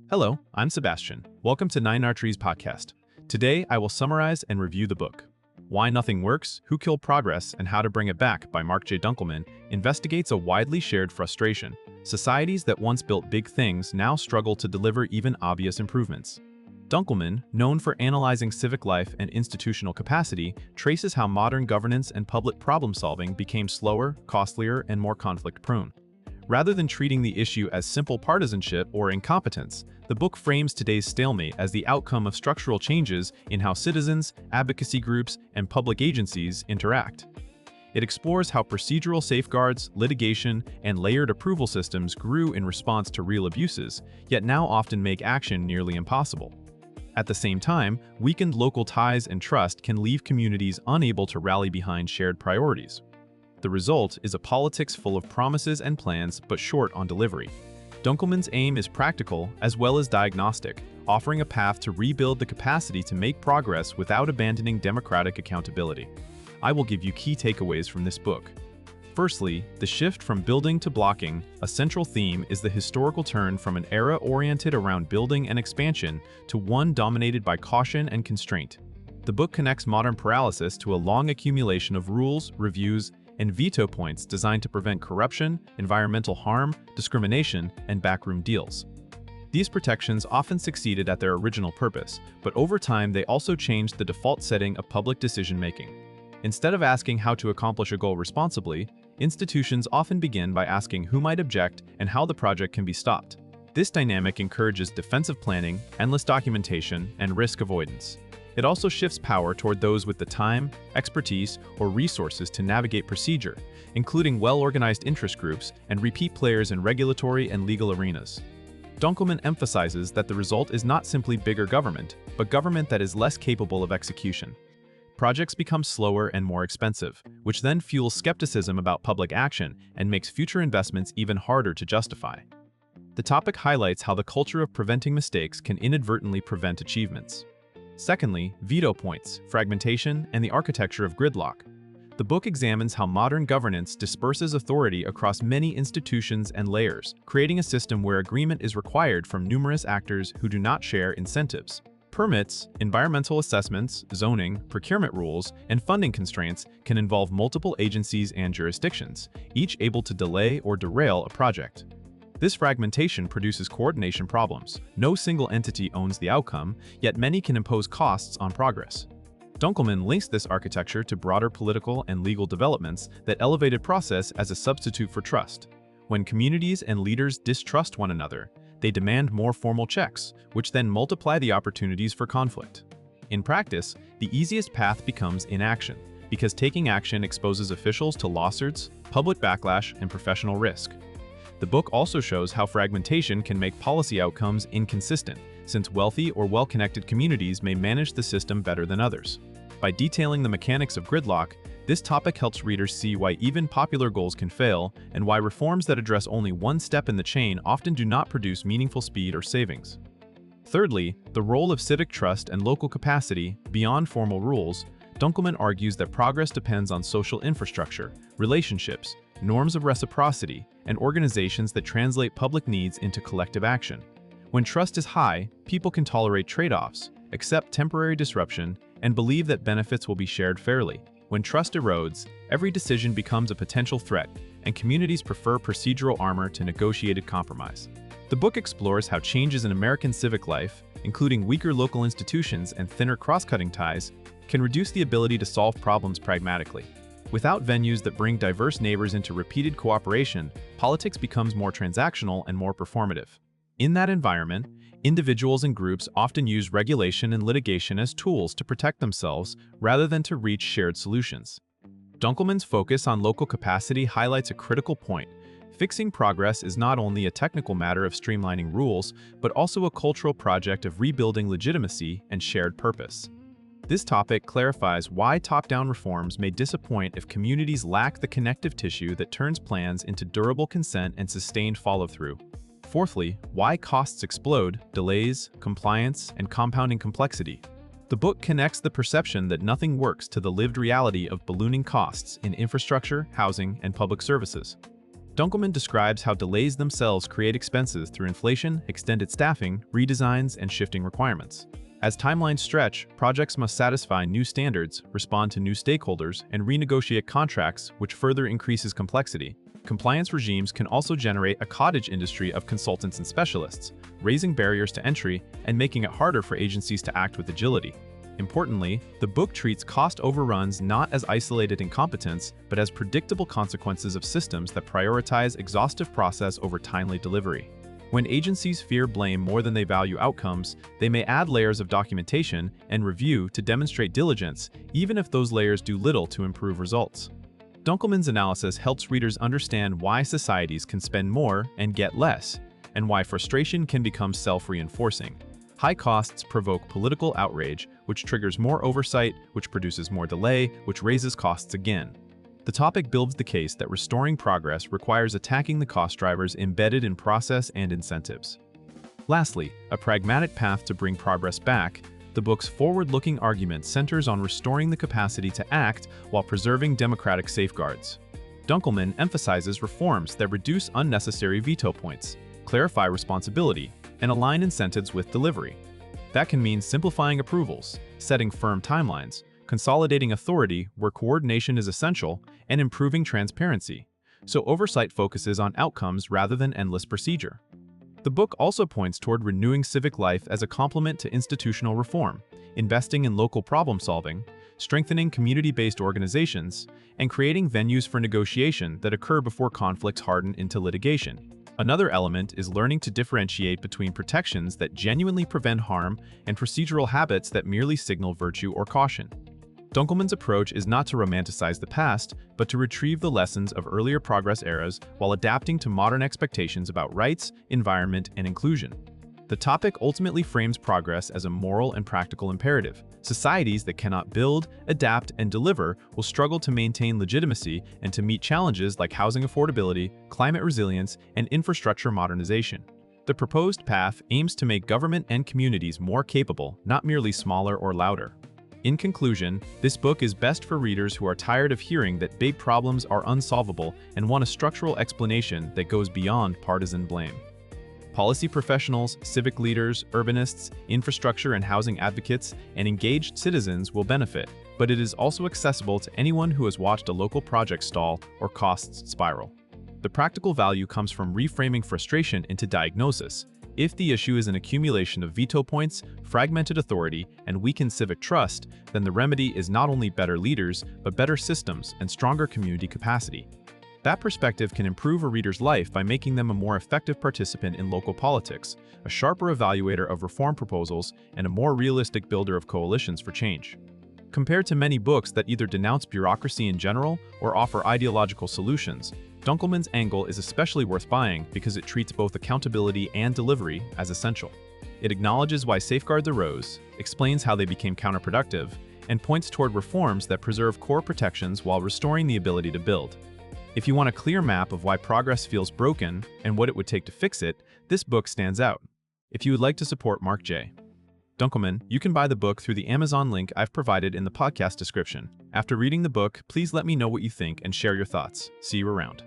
Hello, I'm Sebastian. Welcome to Nine Trees podcast. Today, I will summarize and review the book. Why Nothing Works, Who Killed Progress, and How to Bring It Back by Marc J. Dunkelman investigates a widely shared frustration. Societies that once built big things now struggle to deliver even obvious improvements. Dunkelman, known for analyzing civic life and institutional capacity, traces how modern governance and public problem-solving became slower, costlier, and more conflict-prone. Rather than treating the issue as simple partisanship or incompetence, the book frames today's stalemate as the outcome of structural changes in how citizens, advocacy groups, and public agencies interact. It explores how procedural safeguards, litigation, and layered approval systems grew in response to real abuses, yet now often make action nearly impossible. At the same time, weakened local ties and trust can leave communities unable to rally behind shared priorities. The result is a politics full of promises and plans but short on delivery. Dunkelman's aim is practical as well as diagnostic, offering a path to rebuild the capacity to make progress without abandoning democratic accountability. I will give you key takeaways from this book. Firstly, the shift from building to blocking. A central theme is the historical turn from an era oriented around building and expansion to one dominated by caution and constraint. The book connects modern paralysis to a long accumulation of rules, reviews, and veto points designed to prevent corruption, environmental harm, discrimination, and backroom deals. These protections often succeeded at their original purpose, but over time they also changed the default setting of public decision-making. Instead of asking how to accomplish a goal responsibly, institutions often begin by asking who might object and how the project can be stopped. This dynamic encourages defensive planning, endless documentation, and risk avoidance. It also shifts power toward those with the time, expertise, or resources to navigate procedure, including well-organized interest groups and repeat players in regulatory and legal arenas. Dunkelman emphasizes that the result is not simply bigger government, but government that is less capable of execution. Projects become slower and more expensive, which then fuels skepticism about public action and makes future investments even harder to justify. The topic highlights how the culture of preventing mistakes can inadvertently prevent achievements. Secondly, veto points, fragmentation, and the architecture of gridlock. The book examines how modern governance disperses authority across many institutions and layers, creating a system where agreement is required from numerous actors who do not share incentives. Permits, environmental assessments, zoning, procurement rules, and funding constraints can involve multiple agencies and jurisdictions, each able to delay or derail a project. This fragmentation produces coordination problems. No single entity owns the outcome, yet many can impose costs on progress. Dunkelman links this architecture to broader political and legal developments that elevated process as a substitute for trust. When communities and leaders distrust one another, they demand more formal checks, which then multiply the opportunities for conflict. In practice, the easiest path becomes inaction, because taking action exposes officials to lawsuits, public backlash, and professional risk. The book also shows how fragmentation can make policy outcomes inconsistent, since wealthy or well-connected communities may manage the system better than others. By detailing the mechanics of gridlock, this topic helps readers see why even popular goals can fail and why reforms that address only one step in the chain often do not produce meaningful speed or savings. Thirdly, the role of civic trust and local capacity beyond formal rules. Dunkelman argues that progress depends on social infrastructure, relationships, norms of reciprocity, and organizations that translate public needs into collective action. When trust is high, people can tolerate trade-offs, accept temporary disruption, and believe that benefits will be shared fairly. When trust erodes, every decision becomes a potential threat, and communities prefer procedural armor to negotiated compromise. The book explores how changes in American civic life, including weaker local institutions and thinner cross-cutting ties, can reduce the ability to solve problems pragmatically. Without venues that bring diverse neighbors into repeated cooperation, politics becomes more transactional and more performative. In that environment, individuals and groups often use regulation and litigation as tools to protect themselves rather than to reach shared solutions. Dunkelman's focus on local capacity highlights a critical point. Fixing progress is not only a technical matter of streamlining rules, but also a cultural project of rebuilding legitimacy and shared purpose. This topic clarifies why top-down reforms may disappoint if communities lack the connective tissue that turns plans into durable consent and sustained follow-through. Fourthly, why costs explode, delays, compliance, and compounding complexity. The book connects the perception that nothing works to the lived reality of ballooning costs in infrastructure, housing, and public services. Dunkelman describes how delays themselves create expenses through inflation, extended staffing, redesigns, and shifting requirements. As timelines stretch, projects must satisfy new standards, respond to new stakeholders, and renegotiate contracts, which further increases complexity. Compliance regimes can also generate a cottage industry of consultants and specialists, raising barriers to entry and making it harder for agencies to act with agility. Importantly, the book treats cost overruns not as isolated incompetence, but as predictable consequences of systems that prioritize exhaustive process over timely delivery. When agencies fear blame more than they value outcomes, they may add layers of documentation and review to demonstrate diligence, even if those layers do little to improve results. Dunkelman's analysis helps readers understand why societies can spend more and get less, and why frustration can become self-reinforcing. High costs provoke political outrage, which triggers more oversight, which produces more delay, which raises costs again. The topic builds the case that restoring progress requires attacking the cost drivers embedded in process and incentives. Lastly, a pragmatic path to bring progress back. The book's forward-looking argument centers on restoring the capacity to act while preserving democratic safeguards. Dunkelman emphasizes reforms that reduce unnecessary veto points, clarify responsibility, and align incentives with delivery. That can mean simplifying approvals, setting firm timelines, consolidating authority where coordination is essential, and improving transparency, so oversight focuses on outcomes rather than endless procedure. The book also points toward renewing civic life as a complement to institutional reform, investing in local problem-solving, strengthening community-based organizations, and creating venues for negotiation that occur before conflicts harden into litigation. Another element is learning to differentiate between protections that genuinely prevent harm and procedural habits that merely signal virtue or caution. Dunkelman's approach is not to romanticize the past, but to retrieve the lessons of earlier progress eras while adapting to modern expectations about rights, environment, and inclusion. The topic ultimately frames progress as a moral and practical imperative. Societies that cannot build, adapt, and deliver will struggle to maintain legitimacy and to meet challenges like housing affordability, climate resilience, and infrastructure modernization. The proposed path aims to make government and communities more capable, not merely smaller or louder. In conclusion, this book is best for readers who are tired of hearing that big problems are unsolvable and want a structural explanation that goes beyond partisan blame. Policy professionals, civic leaders, urbanists, infrastructure and housing advocates, and engaged citizens will benefit, but it is also accessible to anyone who has watched a local project stall or costs spiral. The practical value comes from reframing frustration into diagnosis. If the issue is an accumulation of veto points, fragmented authority, and weakened civic trust, then the remedy is not only better leaders, but better systems and stronger community capacity. That perspective can improve a reader's life by making them a more effective participant in local politics, a sharper evaluator of reform proposals, and a more realistic builder of coalitions for change. Compared to many books that either denounce bureaucracy in general or offer ideological solutions, Dunkelman's angle is especially worth buying because it treats both accountability and delivery as essential. It acknowledges why safeguards arose, explains how they became counterproductive, and points toward reforms that preserve core protections while restoring the ability to build. If you want a clear map of why progress feels broken and what it would take to fix it, this book stands out. If you would like to support Marc J. Dunkelman, you can buy the book through the Amazon link I've provided in the podcast description. After reading the book, please let me know what you think and share your thoughts. See you around.